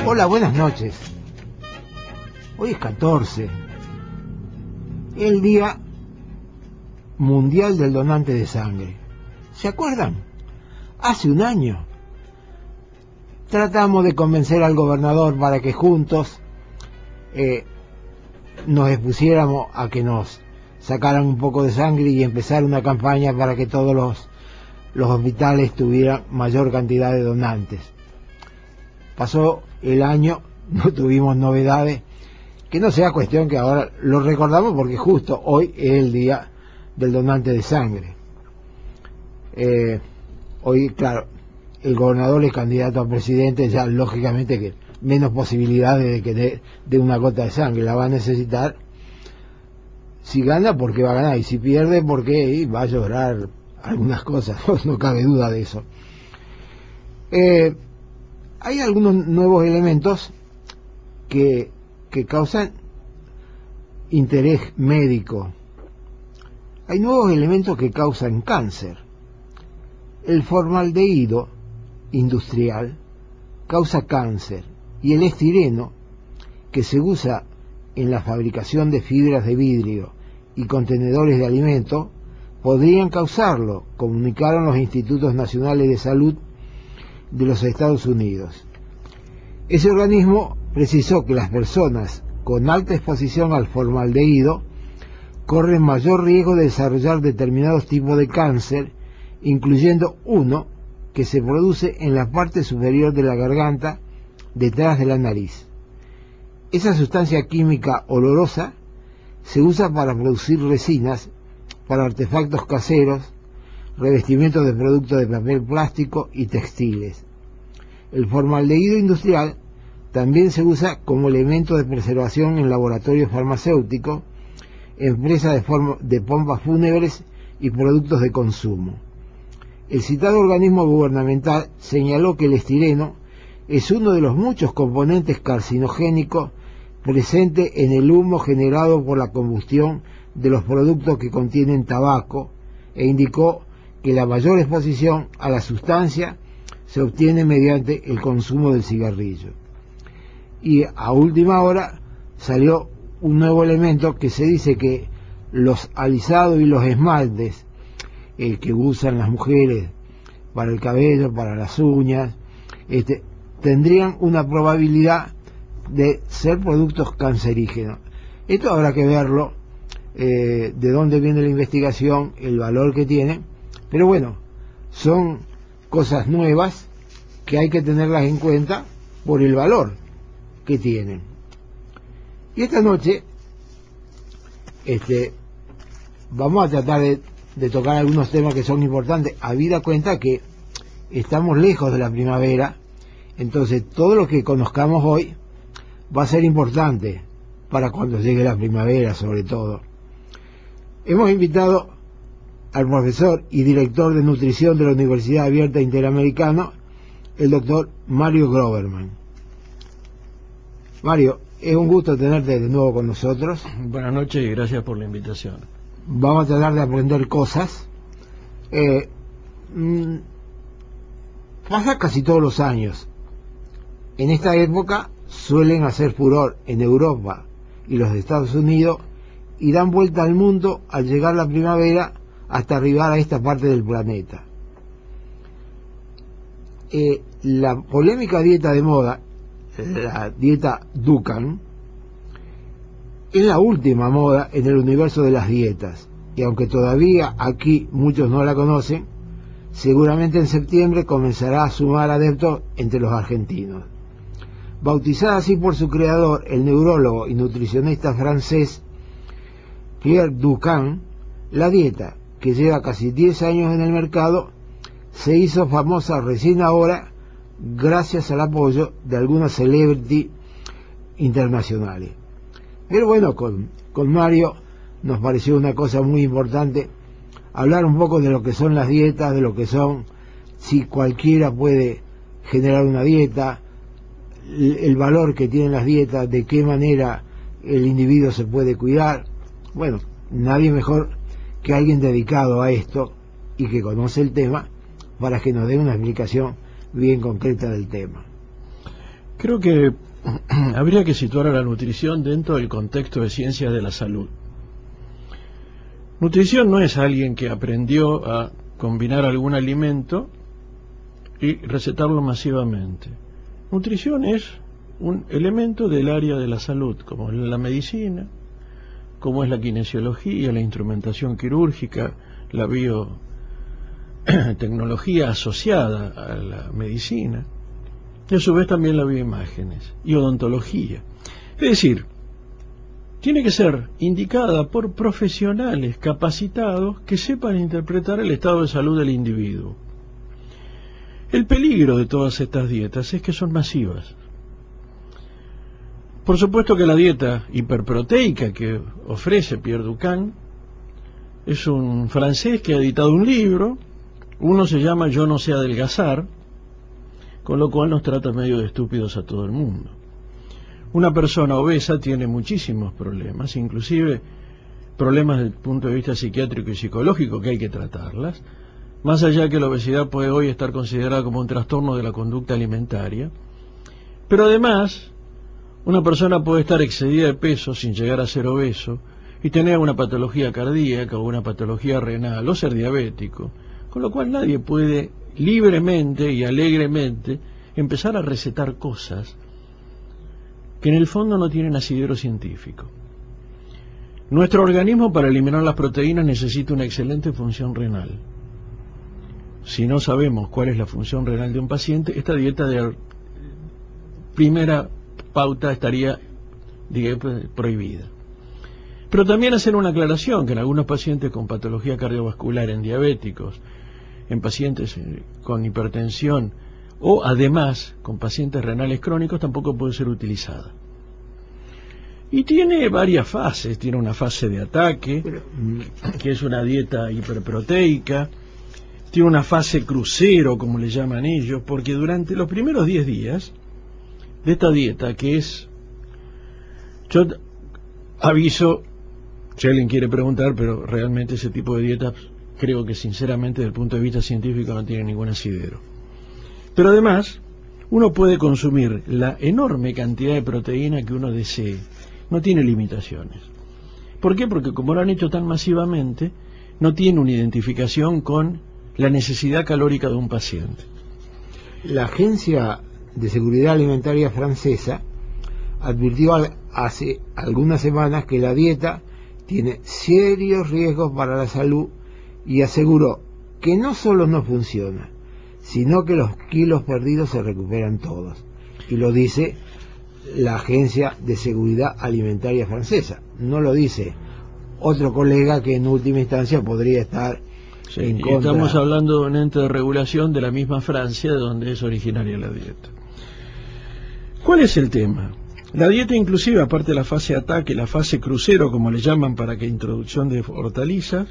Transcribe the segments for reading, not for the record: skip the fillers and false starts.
Hola, buenas noches. Hoy es 14, el Día Mundial del Donante de Sangre. ¿Se acuerdan? Hace un año tratamos de convencer al gobernador para que juntos nos expusiéramos a que nos sacaran un poco de sangre y empezar una campaña para que todos los hospitales tuvieran mayor cantidad de donantes. Pasó el año, no tuvimos novedades, que no sea cuestión que ahora lo recordamos porque justo hoy es el día del donante de sangre. Hoy, claro, el gobernador es candidato a presidente, ya lógicamente que menos posibilidades de que dé una gota de sangre, la va a necesitar. Si gana, porque va a ganar, y si pierde, porque va a llorar algunas cosas, no cabe duda de eso. Hay algunos nuevos elementos que causan interés médico. Hay nuevos elementos que causan cáncer. El formaldehído industrial causa cáncer y el estireno, que se usa en la fabricación de fibras de vidrio y contenedores de alimentos, podrían causarlo, comunicaron los Institutos Nacionales de Salud de los Estados Unidos. Ese organismo precisó que las personas con alta exposición al formaldehído corren mayor riesgo de desarrollar determinados tipos de cáncer, incluyendo uno que se produce en la parte superior de la garganta, detrás de la nariz. Esa sustancia química olorosa se usa para producir resinas para artefactos caseros, revestimientos de productos de papel plástico y textiles. El formaldehído industrial también se usa como elemento de preservación en laboratorios farmacéuticos, empresas de pompas fúnebres y productos de consumo. El citado organismo gubernamental señaló que el estireno es uno de los muchos componentes carcinogénicos presentes en el humo generado por la combustión de los productos que contienen tabaco, e indicó que la mayor exposición a la sustancia se obtiene mediante el consumo del cigarrillo. Y a última hora salió un nuevo elemento que se dice que los alisados y los esmaltes que usan las mujeres para el cabello, para las uñas, tendrían una probabilidad de ser productos cancerígenos. Esto habrá que verlo, de dónde viene la investigación, el valor que tiene, pero bueno, son cosas nuevas que hay que tenerlas en cuenta por el valor que tienen. Y esta noche vamos a tratar de tocar algunos temas que son importantes, habida cuenta que estamos lejos de la primavera, entonces todo lo que conozcamos hoy va a ser importante para cuando llegue la primavera, sobre todo. Hemos invitado al profesor y director de nutrición de la Universidad Abierta Interamericana, el doctor Mario Groverman. Mario, es un gusto tenerte de nuevo con nosotros. Buenas noches y gracias por la invitación. Vamos a tratar de aprender cosas. Pasa casi todos los años. En esta época suelen hacer furor en Europa y los Estados Unidos y dan vuelta al mundo al llegar la primavera hasta arribar a esta parte del planeta. La polémica dieta de moda, la dieta Dukan, es la última moda en el universo de las dietas, y aunque todavía aquí muchos no la conocen, seguramente en septiembre comenzará a sumar adeptos entre los argentinos. Bautizada así por su creador, el neurólogo y nutricionista francés Pierre Dukan, la dieta, que lleva casi 10 años en el mercado, se hizo famosa recién ahora gracias al apoyo de algunas celebrities internacionales. Pero bueno, con Mario nos pareció una cosa muy importante hablar un poco de lo que son las dietas, de lo que son, si cualquiera puede generar una dieta, el valor que tienen las dietas, de qué manera el individuo se puede cuidar. Bueno, nadie mejor que alguien dedicado a esto y que conoce el tema para que nos dé una explicación bien concreta del tema. Creo que habría que situar a la nutrición dentro del contexto de ciencias de la salud. Nutrición no es alguien que aprendió a combinar algún alimento y recetarlo masivamente. Nutrición es un elemento del área de la salud, como es la medicina, como es la kinesiología, la instrumentación quirúrgica, la biotecnología asociada a la medicina, y a su vez también la bioimágenes y odontología. Es decir, tiene que ser indicada por profesionales capacitados que sepan interpretar el estado de salud del individuo. El peligro de todas estas dietas es que son masivas. Por supuesto que la dieta hiperproteica que ofrece Pierre Ducan es un francés que ha editado un libro, uno se llama Yo no sé adelgazar, con lo cual nos trata medio de estúpidos a todo el mundo. Una persona obesa tiene muchísimos problemas, inclusive problemas desde el punto de vista psiquiátrico y psicológico que hay que tratarlas, más allá que la obesidad puede hoy estar considerada como un trastorno de la conducta alimentaria, pero además una persona puede estar excedida de peso sin llegar a ser obeso y tener una patología cardíaca o una patología renal o ser diabético, con lo cual nadie puede libremente y alegremente empezar a recetar cosas que en el fondo no tienen asidero científico. Nuestro organismo para eliminar las proteínas necesita una excelente función renal. Si no sabemos cuál es la función renal de un paciente, esta dieta de primera pauta estaría, digamos, prohibida. Pero también hacer una aclaración que en algunos pacientes con patología cardiovascular, en diabéticos, en pacientes con hipertensión o además con pacientes renales crónicos tampoco puede ser utilizada. Y tiene varias fases. Tiene una fase de ataque, que es una dieta hiperproteica. Tiene una fase crucero, como le llaman ellos, porque durante los primeros 10 días de esta dieta, que es, yo aviso, si alguien quiere preguntar, pero realmente ese tipo de dietas creo que sinceramente desde el punto de vista científico no tiene ningún asidero. Pero además uno puede consumir la enorme cantidad de proteína que uno desee, no tiene limitaciones. ¿Por qué? Porque como lo han hecho tan masivamente, no tiene una identificación con la necesidad calórica de un paciente. La Agencia de Seguridad Alimentaria francesa advirtió hace algunas semanas que la dieta tiene serios riesgos para la salud y aseguró que no solo no funciona, sino que los kilos perdidos se recuperan todos. Y lo dice la Agencia de Seguridad Alimentaria francesa, no lo dice otro colega que en última instancia podría estar en contra. Estamos hablando de un ente de regulación de la misma Francia, de donde es originaria la dieta. ¿Cuál es el tema? La dieta inclusive, aparte de la fase ataque, la fase crucero, como le llaman para que introducción de hortalizas,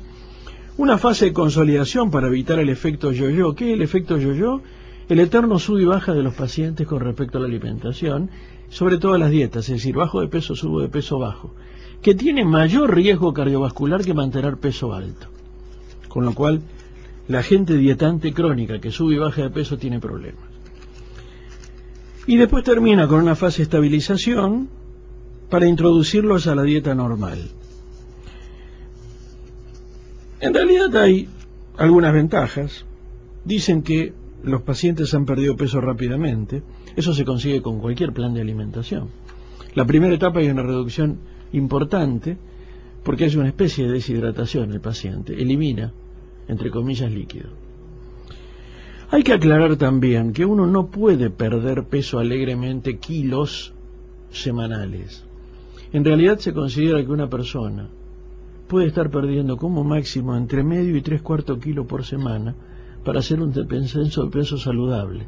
una fase de consolidación para evitar el efecto yo-yo. ¿Qué es el efecto yo-yo? El eterno sube y baja de los pacientes con respecto a la alimentación, sobre todo las dietas, es decir, bajo de peso, subo de peso, bajo, que tiene mayor riesgo cardiovascular que mantener peso alto. Con lo cual, la gente dietante crónica que sube y baja de peso tiene problemas. Y después termina con una fase de estabilización para introducirlos a la dieta normal. En realidad hay algunas ventajas. Dicen que los pacientes han perdido peso rápidamente. Eso se consigue con cualquier plan de alimentación. La primera etapa hay una reducción importante porque hay una especie de deshidratación. El paciente elimina, entre comillas, líquido. Hay que aclarar también que uno no puede perder peso alegremente kilos semanales. En realidad se considera que una persona puede estar perdiendo como máximo entre medio y 3/4 kilos por semana para hacer un descenso de peso saludable.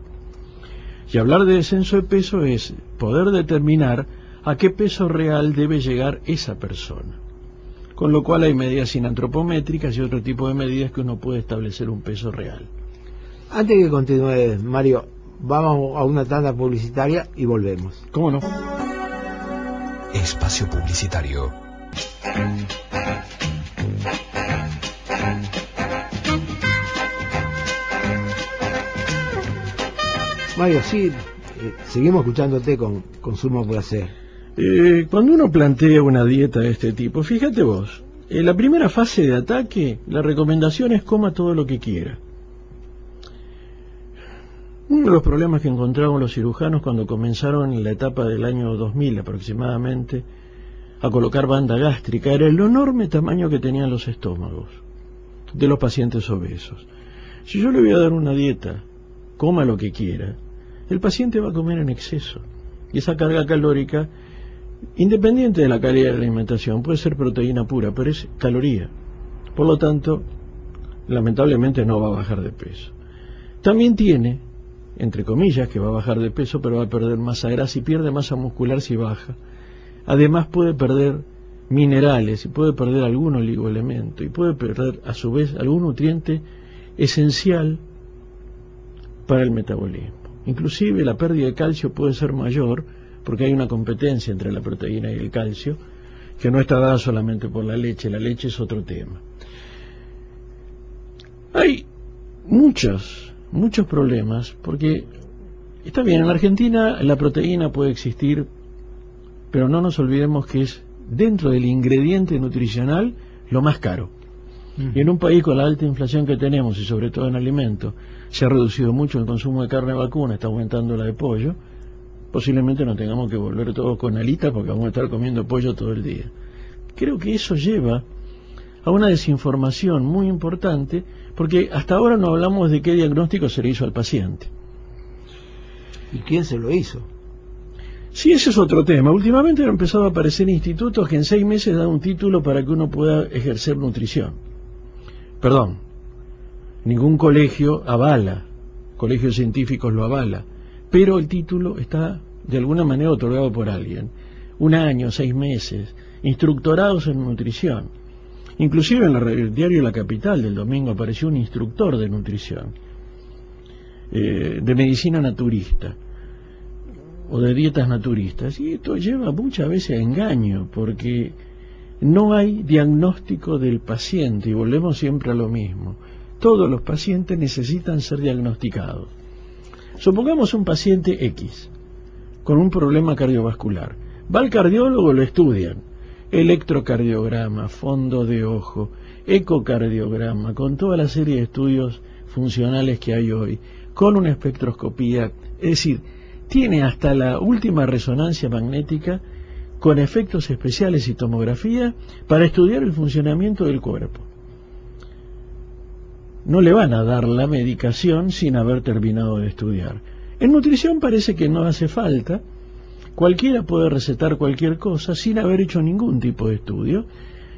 Y hablar de descenso de peso es poder determinar a qué peso real debe llegar esa persona. Con lo cual hay medidas antropométricas y otro tipo de medidas que uno puede establecer un peso real. Antes que continúe, Mario, vamos a una tanda publicitaria y volvemos. ¿Cómo no? Espacio publicitario. Mario, sí, seguimos escuchándote con sumo placer. Cuando uno plantea una dieta de este tipo, fíjate vos, en la primera fase de ataque, la recomendación es coma todo lo que quiera. Uno de los problemas que encontraron los cirujanos cuando comenzaron en la etapa del año 2000 aproximadamente a colocar banda gástrica era el enorme tamaño que tenían los estómagos de los pacientes obesos. Si yo le voy a dar una dieta, coma lo que quiera, el paciente va a comer en exceso. Y esa carga calórica, independiente de la calidad de la alimentación, puede ser proteína pura, pero es caloría. Por lo tanto, lamentablemente no va a bajar de peso. También tiene, entre comillas, que va a bajar de peso, pero va a perder masa grasa y pierde masa muscular si baja. Además puede perder minerales y puede perder algún oligoelemento y puede perder a su vez algún nutriente esencial para el metabolismo. Inclusive la pérdida de calcio puede ser mayor porque hay una competencia entre la proteína y el calcio que no está dada solamente por la leche es otro tema. Hay muchos problemas porque está bien, en Argentina la proteína puede existir, pero no nos olvidemos que es dentro del ingrediente nutricional lo más caro. Y en un país con la alta inflación que tenemos y sobre todo en alimentos, se ha reducido mucho el consumo de carne vacuna, está aumentando la de pollo, posiblemente nos tengamos que volver todos con alitas porque vamos a estar comiendo pollo todo el día. Creo que eso lleva a una desinformación muy importante porque hasta ahora no hablamos de qué diagnóstico se le hizo al paciente. ¿Y quién se lo hizo? Sí, ese es otro tema. Últimamente han empezado a aparecer institutos que en 6 meses dan un título para que uno pueda ejercer nutrición. Perdón, ningún colegio avala, colegios científicos lo avala, pero el título está de alguna manera otorgado por alguien. 1 año, 6 meses, instructorados en nutrición. Inclusive en el diario La Capital del domingo apareció un instructor de nutrición, de medicina naturista o de dietas naturistas, y esto lleva muchas veces a engaño porque no hay diagnóstico del paciente y volvemos siempre a lo mismo. Todos los pacientes necesitan ser diagnosticados. Supongamos un paciente X con un problema cardiovascular, va al cardiólogo, lo estudian, electrocardiograma, fondo de ojo, ecocardiograma, con toda la serie de estudios funcionales que hay hoy, con una espectroscopía, es decir, tiene hasta la última resonancia magnética con efectos especiales y tomografía para estudiar el funcionamiento del cuerpo. No le van a dar la medicación sin haber terminado de estudiar. En nutrición parece que no hace falta, cualquiera puede recetar cualquier cosa sin haber hecho ningún tipo de estudio,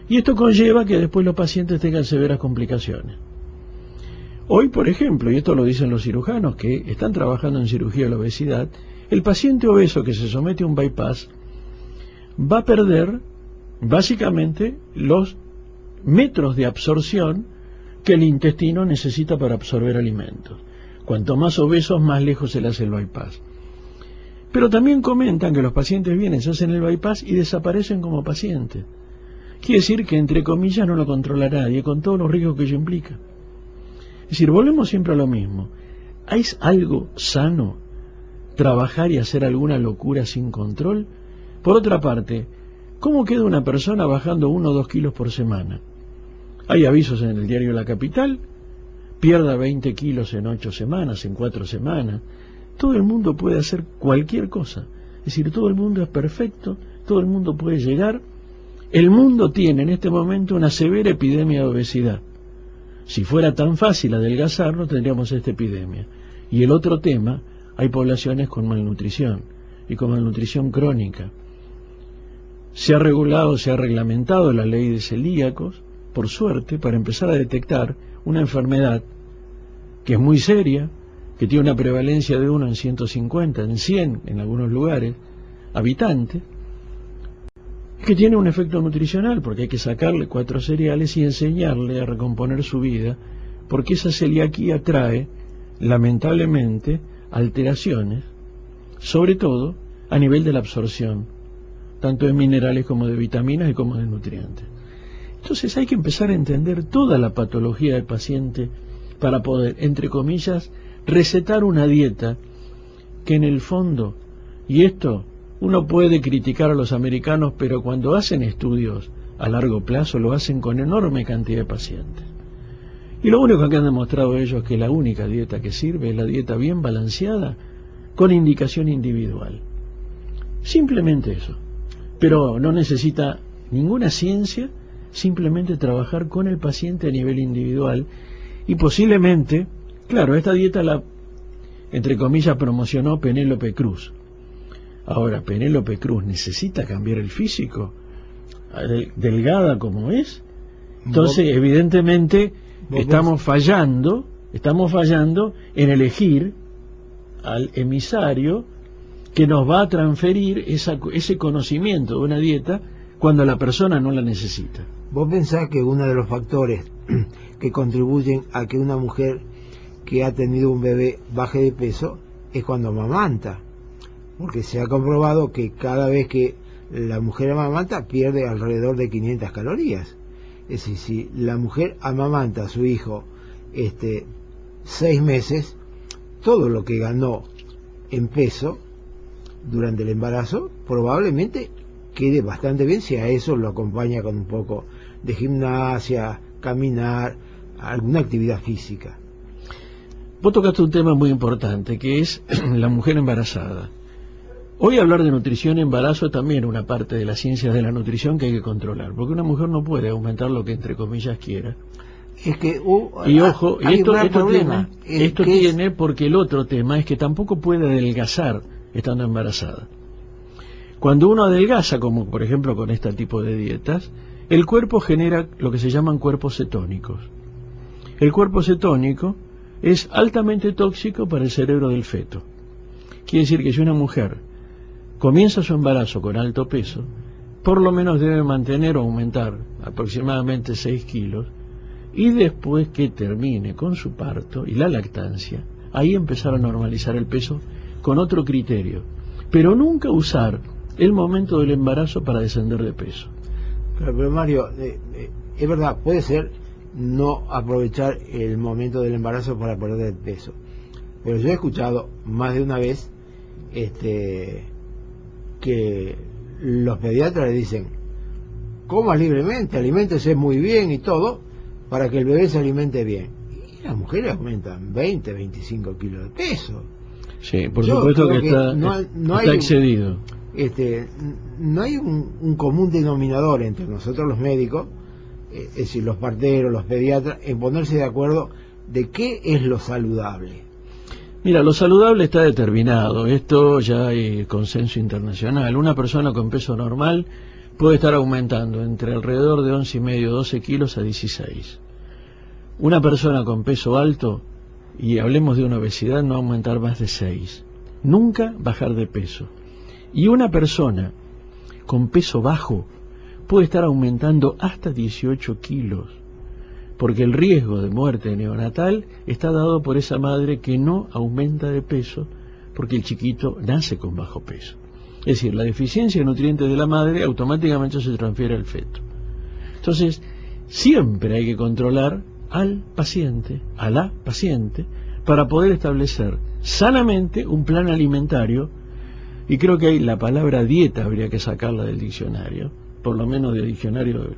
y esto conlleva que después los pacientes tengan severas complicaciones. Hoy, por ejemplo, y esto lo dicen los cirujanos que están trabajando en cirugía de la obesidad, el paciente obeso que se somete a un bypass va a perder básicamente los metros de absorción que el intestino necesita para absorber alimentos. Cuanto más obesos, más lejos se le hace el bypass. Pero también comentan que los pacientes vienen, se hacen el bypass y desaparecen como pacientes. Quiere decir que, entre comillas, no lo controla nadie, con todos los riesgos que ello implica. Es decir, volvemos siempre a lo mismo. ¿Es algo sano trabajar y hacer alguna locura sin control? Por otra parte, ¿cómo queda una persona bajando 1 o 2 kilos por semana? Hay avisos en el diario La Capital, pierda 20 kilos en 8 semanas, en 4 semanas. Todo el mundo puede hacer cualquier cosa. Es decir, todo el mundo es perfecto, todo el mundo puede llegar. El mundo tiene en este momento una severa epidemia de obesidad. Si fuera tan fácil adelgazar, no tendríamos esta epidemia. Y el otro tema, hay poblaciones con malnutrición, y con malnutrición crónica. Se ha regulado, se ha reglamentado la ley de celíacos, por suerte, para empezar a detectar una enfermedad que es muy seria, que tiene una prevalencia de 1 en 150, en 100 en algunos lugares, habitantes, que tiene un efecto nutricional, porque hay que sacarle 4 cereales y enseñarle a recomponer su vida, porque esa celiaquía trae, lamentablemente, alteraciones, sobre todo a nivel de la absorción, tanto de minerales como de vitaminas y como de nutrientes. Entonces hay que empezar a entender toda la patología del paciente para poder, entre comillas, recetar una dieta que en el fondo, y esto uno puede criticar a los americanos, pero cuando hacen estudios a largo plazo lo hacen con enorme cantidad de pacientes. Y lo único que han demostrado ellos es que la única dieta que sirve es la dieta bien balanceada con indicación individual. Simplemente eso. Pero no necesita ninguna ciencia, simplemente trabajar con el paciente a nivel individual y posiblemente, claro, esta dieta la, entre comillas, promocionó Penélope Cruz. Ahora, Penélope Cruz necesita cambiar el físico, delgada como es. Entonces, evidentemente, estamos fallando en elegir al emisario que nos va a transferir ese conocimiento de una dieta cuando la persona no la necesita. ¿Vos pensás que uno de los factores que contribuyen a que una mujer que ha tenido un bebé baje de peso es cuando amamanta? Porque se ha comprobado que cada vez que la mujer amamanta pierde alrededor de 500 calorías. Es decir, si la mujer amamanta a su hijo 6 meses, todo lo que ganó en peso durante el embarazo probablemente quede bastante bien si a eso lo acompaña con un poco de gimnasia, caminar, alguna actividad física. Vos tocaste un tema muy importante, que es la mujer embarazada. Hoy hablar de nutrición y embarazo también es una parte de las ciencias de la nutrición que hay que controlar, porque una mujer no puede aumentar lo que entre comillas quiera. Es que y ojo, esto tiene porque el otro tema es que tampoco puede adelgazar estando embarazada. Cuando uno adelgaza, como por ejemplo con este tipo de dietas, el cuerpo genera lo que se llaman cuerpos cetónicos. El cuerpo cetónico es altamente tóxico para el cerebro del feto. Quiere decir que si una mujer comienza su embarazo con alto peso, por lo menos debe mantener o aumentar aproximadamente 6 kilos, y después que termine con su parto y la lactancia, ahí empezar a normalizar el peso con otro criterio, pero nunca usar el momento del embarazo para descender de peso. Pero Mario, es verdad, puede ser no aprovechar el momento del embarazo para perder peso, pero yo he escuchado más de una vez que los pediatras le dicen: coma libremente, aliméntese muy bien y todo, para que el bebé se alimente bien. Y las mujeres aumentan 20, 25 kilos de peso. Sí, por supuesto que está excedido. No hay un común denominador entre nosotros los médicos, es decir, los parteros, los pediatras, en ponerse de acuerdo de qué es lo saludable. Mira, lo saludable está determinado, esto ya hay consenso internacional. Una persona con peso normal puede estar aumentando entre alrededor de 11,5, 12 kilos a 16. Una persona con peso alto, y hablemos de una obesidad, no aumentar más de 6. Nunca bajar de peso. Y una persona con peso bajo puede estar aumentando hasta 18 kilos, porque el riesgo de muerte neonatal está dado por esa madre que no aumenta de peso porque el chiquito nace con bajo peso. Es decir, la deficiencia de nutrientes de la madre automáticamente se transfiere al feto. Entonces, siempre hay que controlar al paciente, a la paciente, para poder establecer sanamente un plan alimentario. Y creo que ahí la palabra dieta habría que sacarla del diccionario, por lo menos del diccionario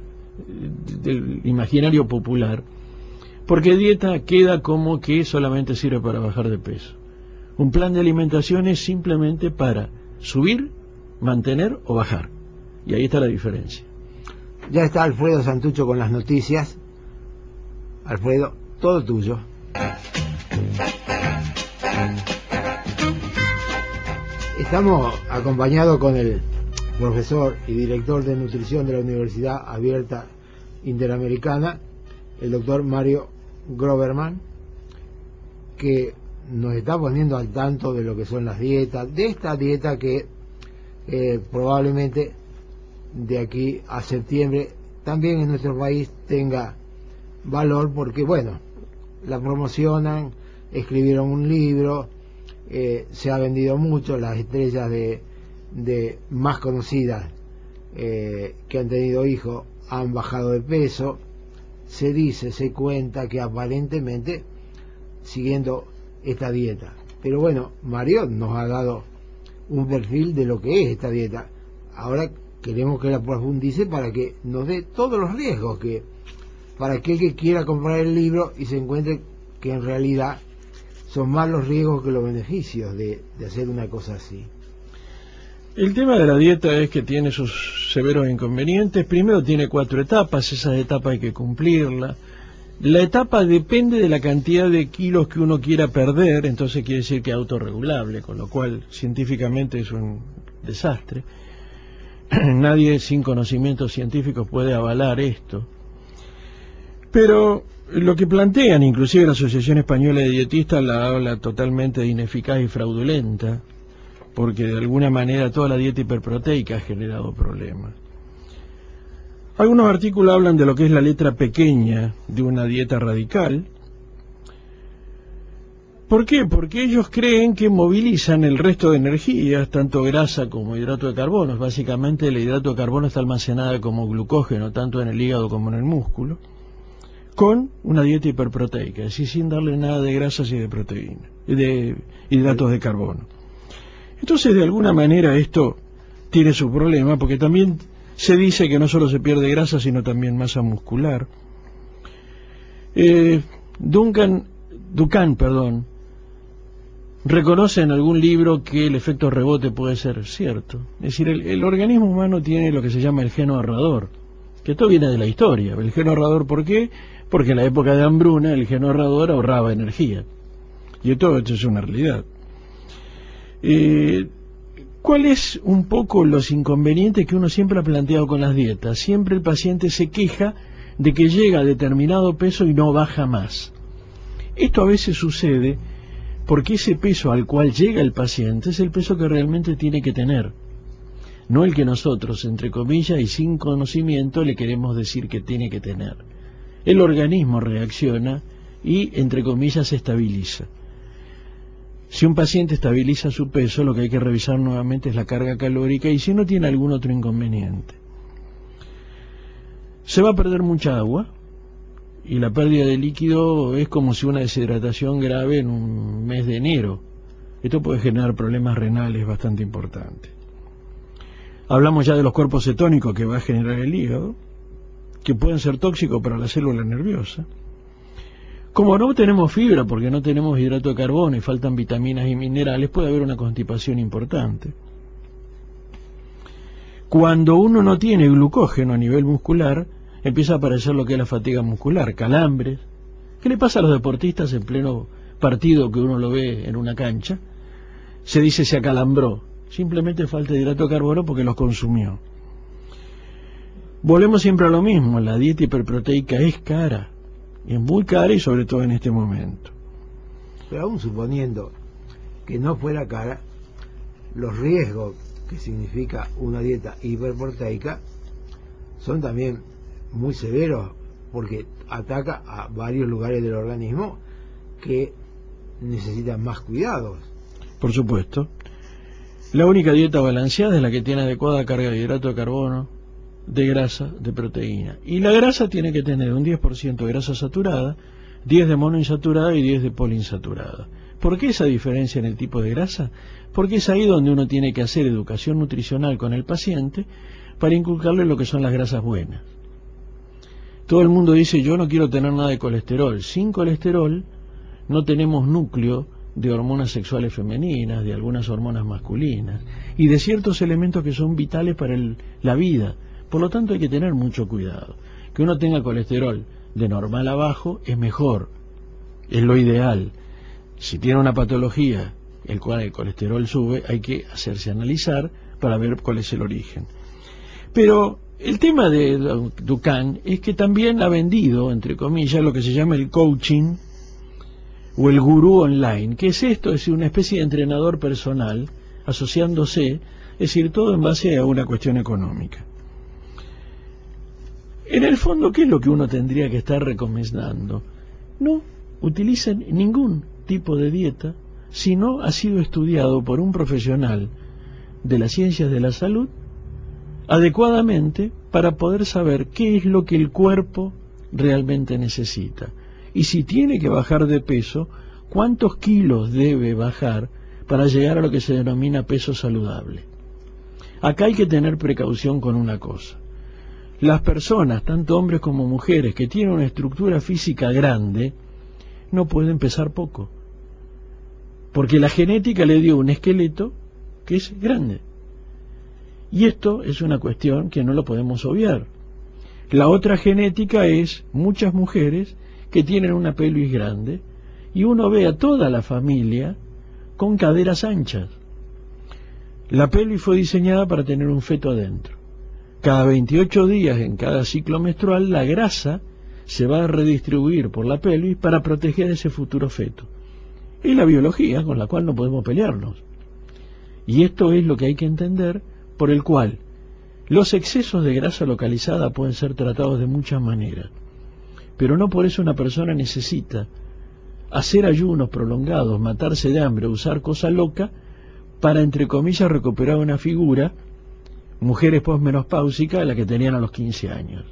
del imaginario popular, porque dieta queda como que solamente sirve para bajar de peso. Un plan de alimentación es simplemente para subir, mantener o bajar, y ahí está la diferencia. Ya está Alfredo Santucho con las noticias. Alfredo, todo tuyo. Estamos acompañados con el profesor y director de nutrición de la Universidad Abierta Interamericana, el doctor Mario Groverman, que nos está poniendo al tanto de lo que son las dietas, de esta dieta que probablemente de aquí a septiembre también en nuestro país tenga valor, porque bueno, la promocionan, escribieron un libro, se ha vendido mucho, las estrellas de más conocidas que han tenido hijos han bajado de peso. Se cuenta que aparentemente siguiendo esta dieta, Pero bueno, Mario nos ha dado un perfil de lo que es esta dieta. Ahora queremos que la profundice para que nos dé todos los riesgos, que para aquel que quiera comprar el libro y se encuentre que en realidad son más los riesgos que los beneficios de hacer una cosa así. El tema de la dieta es que tiene sus severos inconvenientes. Primero tiene 4 etapas, esas etapas hay que cumplirlas. La etapa depende de la cantidad de kilos que uno quiera perder, entonces quiere decir que es autorregulable, con lo cual científicamente es un desastre. Nadie sin conocimientos científicos puede avalar esto. Pero lo que plantean, inclusive la Asociación Española de Dietistas la habla totalmente de ineficaz y fraudulenta, porque de alguna manera toda la dieta hiperproteica ha generado problemas. Algunos artículos hablan de lo que es la letra pequeña de una dieta radical. ¿Por qué? Porque ellos creen que movilizan el resto de energías, tanto grasa como hidrato de carbono. Básicamente el hidrato de carbono está almacenado como glucógeno, tanto en el hígado como en el músculo, con una dieta hiperproteica, es decir, sin darle nada de grasas y de proteínas, de hidratos de carbono. Entonces, de alguna manera esto tiene su problema, porque también se dice que no solo se pierde grasa, sino también masa muscular. Duncan, reconoce en algún libro que el efecto rebote puede ser cierto. Es decir, el organismo humano tiene lo que se llama el gen ahorrador, que esto viene de la historia. El gen ahorrador, ¿por qué? Porque en la época de hambruna el gen ahorrador ahorraba energía. Y esto es una realidad. ¿Cuál es un poco los inconvenientes que uno siempre ha planteado con las dietas? Siempre el paciente se queja de que llega a determinado peso y no baja más. Esto a veces sucede porque ese peso al cual llega el paciente es el peso que realmente tiene que tener, no el que nosotros, entre comillas y sin conocimiento, le queremos decir que tiene que tener. El organismo reacciona y, entre comillas, se estabiliza. Si un paciente estabiliza su peso, lo que hay que revisar nuevamente es la carga calórica y si no tiene algún otro inconveniente. Se va a perder mucha agua y la pérdida de líquido es como si una deshidratación grave en un mes de enero. Esto puede generar problemas renales bastante importantes. Hablamos ya de los cuerpos cetónicos que va a generar el hígado, que pueden ser tóxicos para la célula nerviosa. Como no tenemos fibra porque no tenemos hidrato de carbono y faltan vitaminas y minerales, puede haber una constipación importante. Cuando uno no tiene glucógeno a nivel muscular, empieza a aparecer lo que es la fatiga muscular, calambres. ¿Qué le pasa a los deportistas en pleno partido que uno lo ve en una cancha? Se dice se acalambró. Simplemente falta de hidrato de carbono porque los consumió. Volvemos siempre a lo mismo, la dieta hiperproteica es cara. Es muy cara y sobre todo en este momento. Pero aún suponiendo que no fuera cara, los riesgos que significa una dieta hiperproteica son también muy severos porque ataca a varios lugares del organismo que necesitan más cuidados. Por supuesto. La única dieta balanceada es la que tiene adecuada carga de hidrato de carbono, de grasa, de proteína. Y la grasa tiene que tener un 10% de grasa saturada, 10 de monoinsaturada y 10 de poliinsaturada. ¿Por qué esa diferencia en el tipo de grasa? Porque es ahí donde uno tiene que hacer educación nutricional con el paciente para inculcarle lo que son las grasas buenas. Todo el mundo dice, yo no quiero tener nada de colesterol. Sin colesterol no tenemos núcleo de hormonas sexuales femeninas, de algunas hormonas masculinas y de ciertos elementos que son vitales para la vida. Por lo tanto hay que tener mucho cuidado. Que uno tenga colesterol de normal a bajo es mejor, es lo ideal. Si tiene una patología el cual el colesterol sube, hay que hacerse analizar para ver cuál es el origen. Pero el tema de Duncan es que también ha vendido, entre comillas, lo que se llama el coaching o el gurú online. ¿Qué es esto? Es una especie de entrenador personal asociándose, es decir, todo en base a una cuestión económica. En el fondo, ¿qué es lo que uno tendría que estar recomendando? No utilicen ningún tipo de dieta si no ha sido estudiado por un profesional de las ciencias de la salud adecuadamente para poder saber qué es lo que el cuerpo realmente necesita. Y si tiene que bajar de peso, ¿Cuántos kilos debe bajar para llegar a lo que se denomina peso saludable? Acá hay que tener precaución con una cosa. Las personas, tanto hombres como mujeres, que tienen una estructura física grande, no pueden pesar poco, porque la genética le dio un esqueleto que es grande. Y esto es una cuestión que no lo podemos obviar. La otra genética es muchas mujeres que tienen una pelvis grande, y uno ve a toda la familia con caderas anchas. La pelvis fue diseñada para tener un feto adentro. Cada 28 días en cada ciclo menstrual la grasa se va a redistribuir por la pelvis para proteger ese futuro feto. Es la biología con la cual no podemos pelearnos. Y esto es lo que hay que entender, por el cual los excesos de grasa localizada pueden ser tratados de muchas maneras. Pero no por eso una persona necesita hacer ayunos prolongados, matarse de hambre, usar cosa loca para, entre comillas, recuperar una figura, mujeres posmenopáusicas, la que tenían a los 15 años.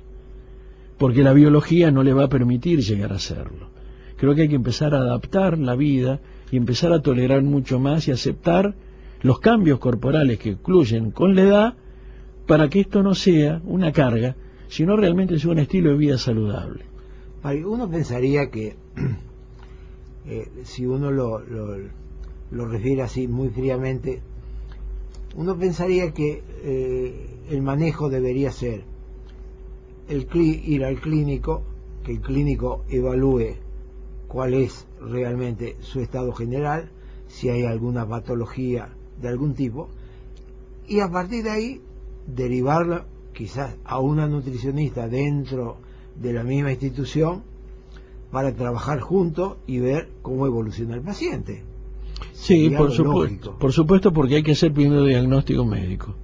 Porque la biología no le va a permitir llegar a hacerlo. Creo que hay que empezar a adaptar la vida y empezar a tolerar mucho más y aceptar los cambios corporales que incluyen con la edad, para que esto no sea una carga, sino realmente sea un estilo de vida saludable. Uno pensaría que si uno lo refiere así muy fríamente, uno pensaría que el manejo debería ser ir al clínico, que el clínico evalúe cuál es realmente su estado general, si hay alguna patología de algún tipo, y a partir de ahí derivarla quizás a una nutricionista dentro de la misma institución para trabajar juntos y ver cómo evoluciona el paciente. Sí, por supuesto, porque hay que hacer primero diagnóstico médico.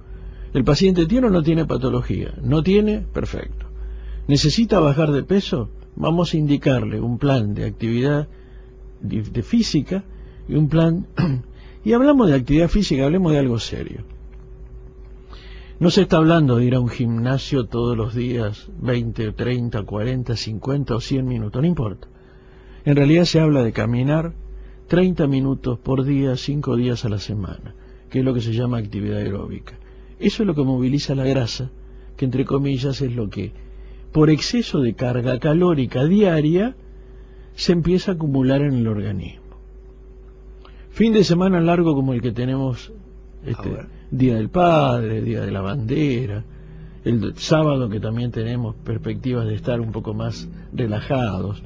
¿El paciente tiene o no tiene patología? ¿No tiene? Perfecto. ¿Necesita bajar de peso? Vamos a indicarle un plan de actividad de física y un plan... Y hablamos de actividad física, hablemos de algo serio. No se está hablando de ir a un gimnasio todos los días, 20, 30, 40, 50 o 100 minutos, no importa. En realidad se habla de caminar 30 minutos por día, 5 días a la semana, que es lo que se llama actividad aeróbica. Eso es lo que moviliza la grasa, que entre comillas es lo que, por exceso de carga calórica diaria, se empieza a acumular en el organismo. Fin de semana largo como el que tenemos Día del Padre, Día de la Bandera, el sábado que también tenemos perspectivas de estar un poco más relajados,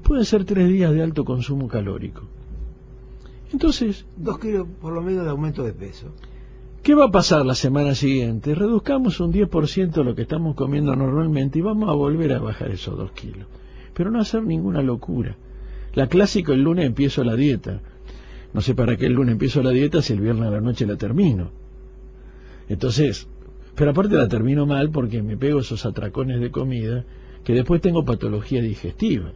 pueden ser 3 días de alto consumo calórico. Entonces, 2 kilos por lo menos de aumento de peso. ¿Qué va a pasar la semana siguiente? Reduzcamos un 10% lo que estamos comiendo normalmente y vamos a volver a bajar esos 2 kilos. Pero no hacer ninguna locura. La clásica, el lunes empiezo la dieta. No sé para qué el lunes empiezo la dieta si el viernes a la noche la termino. Entonces, pero aparte la termino mal porque me pego esos atracones de comida que después tengo patología digestiva.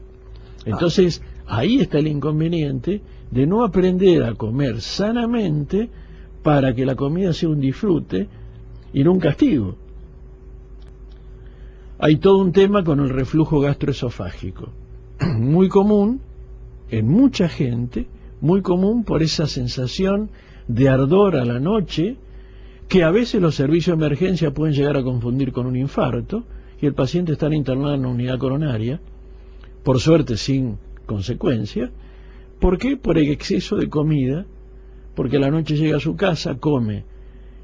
Entonces, ahí está el inconveniente de no aprender a comer sanamente para que la comida sea un disfrute y no un castigo. Hay todo un tema con el reflujo gastroesofágico, muy común en mucha gente, muy común por esa sensación de ardor a la noche, que a veces los servicios de emergencia pueden llegar a confundir con un infarto, y el paciente está internado en una unidad coronaria, por suerte sin consecuencia. ¿Por qué? Por el exceso de comida, porque a la noche llega a su casa, come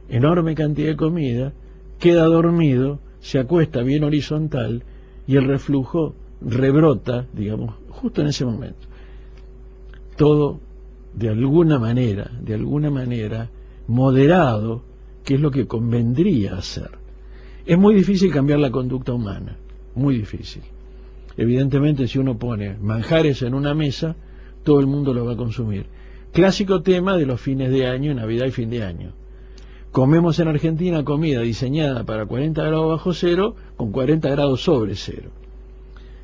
enorme cantidad de comida, queda dormido, se acuesta bien horizontal, y el reflujo rebrota, digamos, justo en ese momento. Todo de alguna manera, moderado, que es lo que convendría hacer. Es muy difícil cambiar la conducta humana, muy difícil. Evidentemente, si uno pone manjares en una mesa, todo el mundo lo va a consumir. Clásico tema de los fines de año, Navidad y fin de año. Comemos en Argentina comida diseñada para 40 grados bajo cero, con 40 grados sobre cero.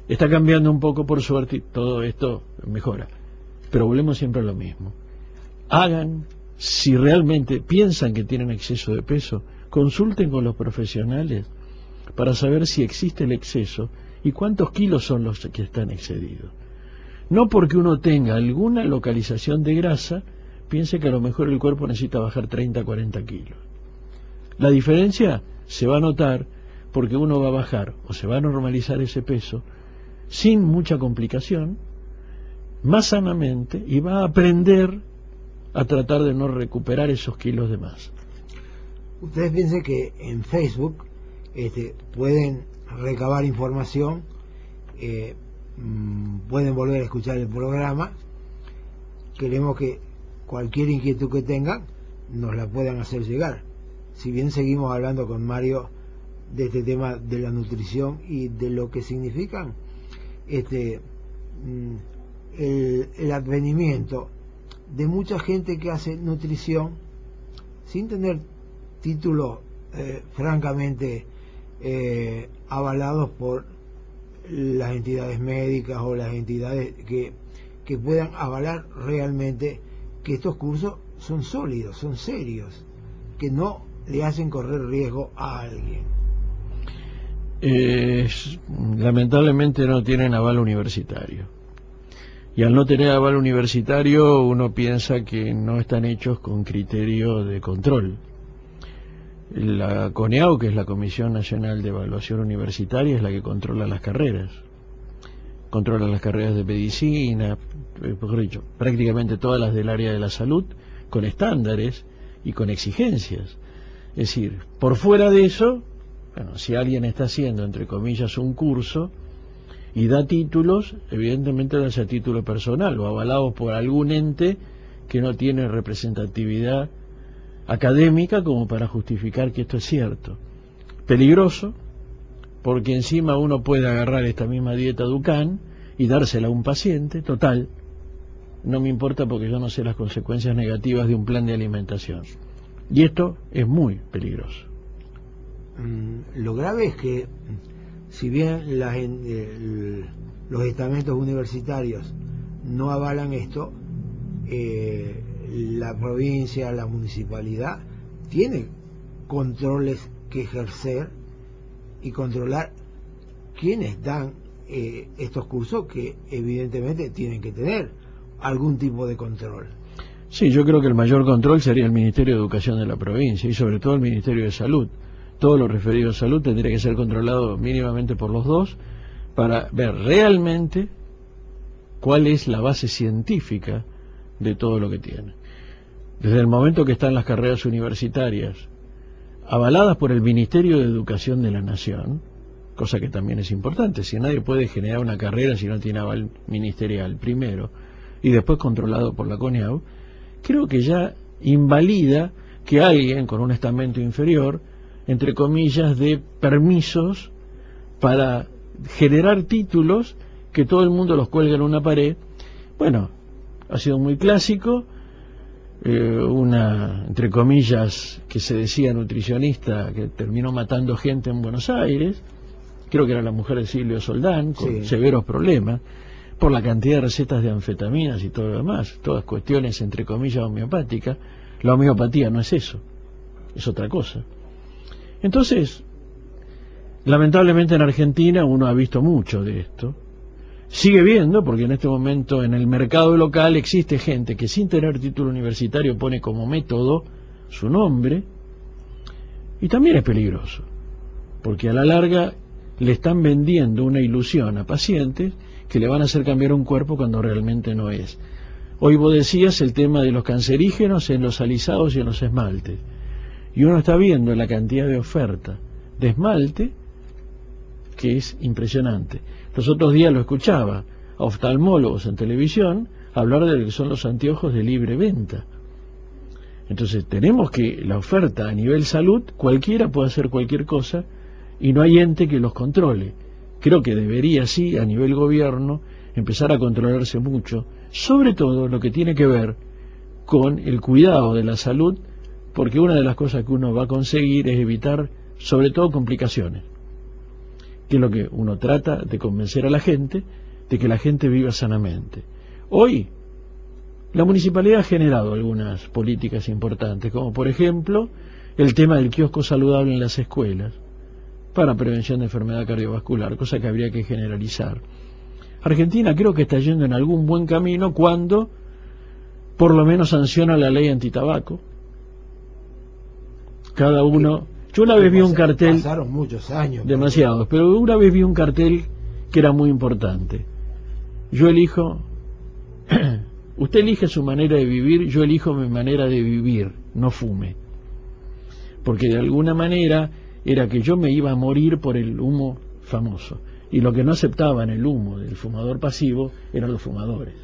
Está cambiando un poco, por suerte, y todo esto mejora. Pero volvemos siempre a lo mismo. Hagan, si realmente piensan que tienen exceso de peso, consulten con los profesionales para saber si existe el exceso y cuántos kilos son los que están excedidos. No porque uno tenga alguna localización de grasa, piense que a lo mejor el cuerpo necesita bajar 30, 40 kilos. La diferencia se va a notar porque uno va a bajar o se va a normalizar ese peso sin mucha complicación, más sanamente, y va a aprender a tratar de no recuperar esos kilos de más. Ustedes piensen que en Facebook pueden recabar información, pueden volver a escuchar el programa. Queremos que cualquier inquietud que tengan nos la puedan hacer llegar. Si bien seguimos hablando con Mario de este tema de la nutrición y de lo que significan el advenimiento de mucha gente que hace nutrición sin tener títulos francamente avalados por las entidades médicas o las entidades que puedan avalar realmente que estos cursos son sólidos, son serios, que no le hacen correr riesgo a alguien. Lamentablemente no tienen aval universitario, y al no tener aval universitario uno piensa que no están hechos con criterio de control. La CONEAU, que es la Comisión Nacional de Evaluación Universitaria, es la que controla las carreras de medicina, mejor dicho, prácticamente todas las del área de la salud, con estándares y con exigencias. Es decir, por fuera de eso, bueno, si alguien está haciendo, entre comillas, un curso y da títulos, evidentemente da ese título personal o avalado por algún ente que no tiene representatividad académica como para justificar que esto es cierto. Peligroso, porque encima uno puede agarrar esta misma dieta Dukan y dársela a un paciente, total, no me importa porque yo no sé las consecuencias negativas de un plan de alimentación. Y esto es muy peligroso. Lo grave es que, si bien los estamentos universitarios no avalan esto, la provincia, la municipalidad tiene controles que ejercer y controlar quienes dan estos cursos, que evidentemente tienen que tener algún tipo de control. Sí, yo creo que el mayor control sería el Ministerio de Educación de la provincia y sobre todo el Ministerio de Salud. Todo lo referido a salud tendría que ser controlado mínimamente por los dos para ver realmente cuál es la base científica de todo lo que tiene. Desde el momento que están las carreras universitarias avaladas por el Ministerio de Educación de la Nación, cosa que también es importante, si nadie puede generar una carrera si no tiene aval ministerial primero y después controlado por la CONEAU, creo que ya invalida que alguien con un estamento inferior, entre comillas, de permisos para generar títulos que todo el mundo los cuelga en una pared. Bueno, ha sido muy clásico, una, entre comillas, que se decía nutricionista, que terminó matando gente en Buenos Aires, creo que era la mujer de Silvio Soldán, con severos problemas, por la cantidad de recetas de anfetaminas y todo lo demás, todas cuestiones, entre comillas, homeopáticas. La homeopatía no es eso, es otra cosa. Entonces, lamentablemente en Argentina uno ha visto mucho de esto, sigue viendo, porque en este momento en el mercado local existe gente que sin tener título universitario pone como método su nombre, y también es peligroso, porque a la larga le están vendiendo una ilusión a pacientes que le van a hacer cambiar un cuerpo cuando realmente no es. Hoy vos decías el tema de los cancerígenos en los alisados y en los esmaltes, y uno está viendo la cantidad de oferta de esmalte que es impresionante. Los otros días lo escuchaba a oftalmólogos en televisión hablar de lo que son los anteojos de libre venta. Entonces tenemos que la oferta a nivel salud, cualquiera puede hacer cualquier cosa y no hay ente que los controle. Creo que debería, sí, a nivel gobierno, empezar a controlarse mucho, sobre todo lo que tiene que ver con el cuidado de la salud, porque una de las cosas que uno va a conseguir es evitar, sobre todo, complicaciones, que es lo que uno trata de convencer a la gente, de que la gente viva sanamente. Hoy, la municipalidad ha generado algunas políticas importantes, como por ejemplo, el tema del kiosco saludable en las escuelas, para prevención de enfermedad cardiovascular, cosa que habría que generalizar. Argentina creo que está yendo en algún buen camino cuando por lo menos sanciona la ley antitabaco. Cada uno... Yo una vez vi un cartel... Pasaron muchos años. Demasiados, pero una vez vi un cartel que era muy importante. Yo elijo... Usted elige su manera de vivir, yo elijo mi manera de vivir, no fume. Porque de alguna manera era que yo me iba a morir por el humo famoso. Y lo que no aceptaban el humo del fumador pasivo eran los fumadores.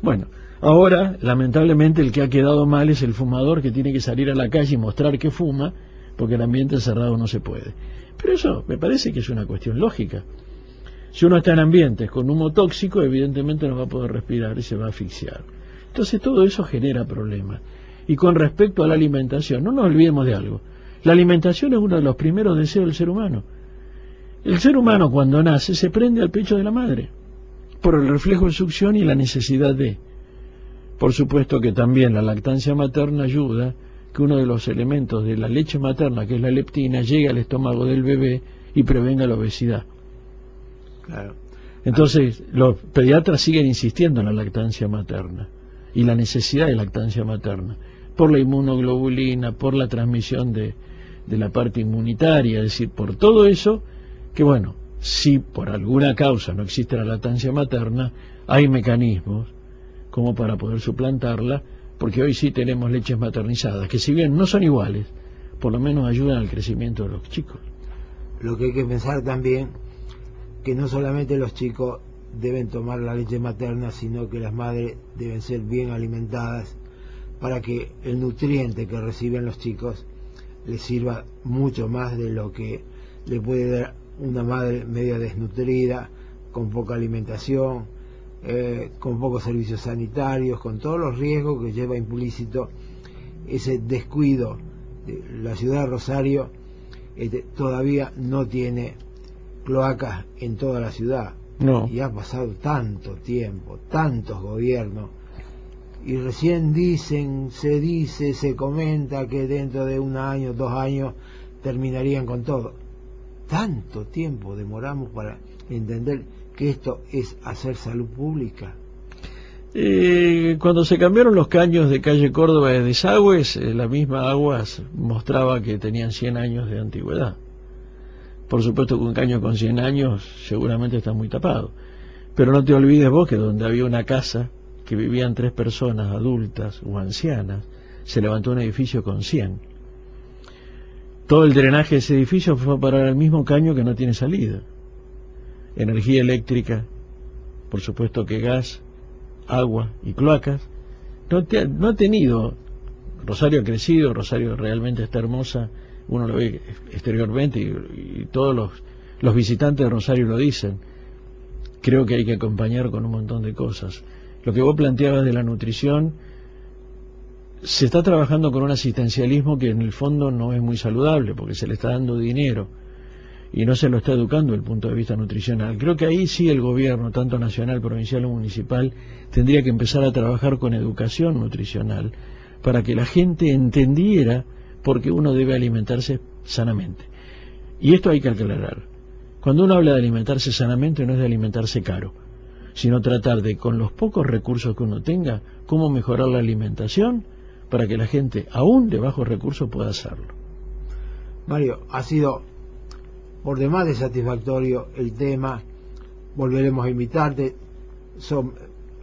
Bueno, ahora, lamentablemente, el que ha quedado mal es el fumador que tiene que salir a la calle y mostrar que fuma, porque el ambiente encerrado no se puede. Pero eso me parece que es una cuestión lógica. Si uno está en ambientes con humo tóxico, evidentemente no va a poder respirar y se va a asfixiar. Entonces todo eso genera problemas. Y con respecto a la alimentación, no nos olvidemos de algo. La alimentación es uno de los primeros deseos del ser humano. El ser humano cuando nace se prende al pecho de la madre, por el reflejo de succión y la necesidad de. Por supuesto que también la lactancia materna ayuda que uno de los elementos de la leche materna, que es la leptina, llegue al estómago del bebé y prevenga la obesidad. Claro. Entonces, los pediatras siguen insistiendo en la lactancia materna y la necesidad de lactancia materna, por la inmunoglobulina, por la transmisión de la parte inmunitaria, es decir, por todo eso, que bueno, si por alguna causa no existe la lactancia materna, hay mecanismos como para poder suplantarla, porque hoy sí tenemos leches maternizadas, que si bien no son iguales, por lo menos ayudan al crecimiento de los chicos. Lo que hay que pensar también, que no solamente los chicos deben tomar la leche materna, sino que las madres deben ser bien alimentadas para que el nutriente que reciben los chicos les sirva mucho más de lo que le puede dar una madre media desnutrida, con poca alimentación, con pocos servicios sanitarios, con todos los riesgos que lleva implícito ese descuido. La ciudad de Rosario todavía no tiene cloacas en toda la ciudad. No. Y ha pasado tanto tiempo, tantos gobiernos, y recién se comenta que dentro de 1 año, 2 años terminarían con todo. Tanto tiempo demoramos para entender que esto es hacer salud pública. Cuando se cambiaron los caños de calle Córdoba de desagües, la misma Aguas mostraba que tenían 100 años de antigüedad. Por supuesto que un caño con 100 años seguramente está muy tapado. Pero no te olvides vos que donde había una casa que vivían 3 personas adultas o ancianas, se levantó un edificio con 100. Todo el drenaje de ese edificio fue a parar al mismo caño que no tiene salida. Energía eléctrica, por supuesto que gas, agua y cloacas. No ha tenido. Rosario ha crecido, Rosario realmente está hermosa, uno lo ve exteriormente y todos los visitantes de Rosario lo dicen. Creo que hay que acompañar con un montón de cosas. Lo que vos planteabas de la nutrición, se está trabajando con un asistencialismo que en el fondo no es muy saludable, porque se le está dando dinero y no se lo está educando desde el punto de vista nutricional. Creo que ahí sí el gobierno, tanto nacional, provincial o municipal, tendría que empezar a trabajar con educación nutricional para que la gente entendiera por qué uno debe alimentarse sanamente. Y esto hay que aclarar. Cuando uno habla de alimentarse sanamente, no es de alimentarse caro, sino tratar de, con los pocos recursos que uno tenga, cómo mejorar la alimentación para que la gente, aún de bajos recursos, pueda hacerlo. Mario, ha sido por demás de satisfactorio el tema. Volveremos a invitarte. Son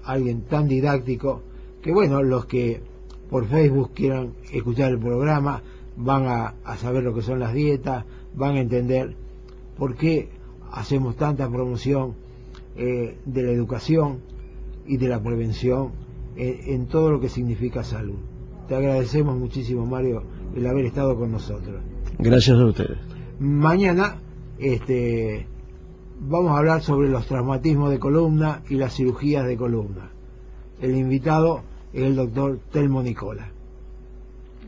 alguien tan didáctico que, bueno, los que por Facebook quieran escuchar el programa van a saber lo que son las dietas, van a entender por qué hacemos tanta promoción de la educación y de la prevención en todo lo que significa salud. Te agradecemos muchísimo, Mario, el haber estado con nosotros. Gracias a ustedes. Mañana vamos a hablar sobre los traumatismos de columna y las cirugías de columna. El invitado es el doctor Telmo Nicola.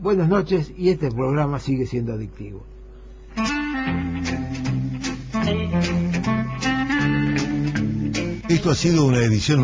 Buenas noches, y este programa sigue siendo adictivo. Esto ha sido una edición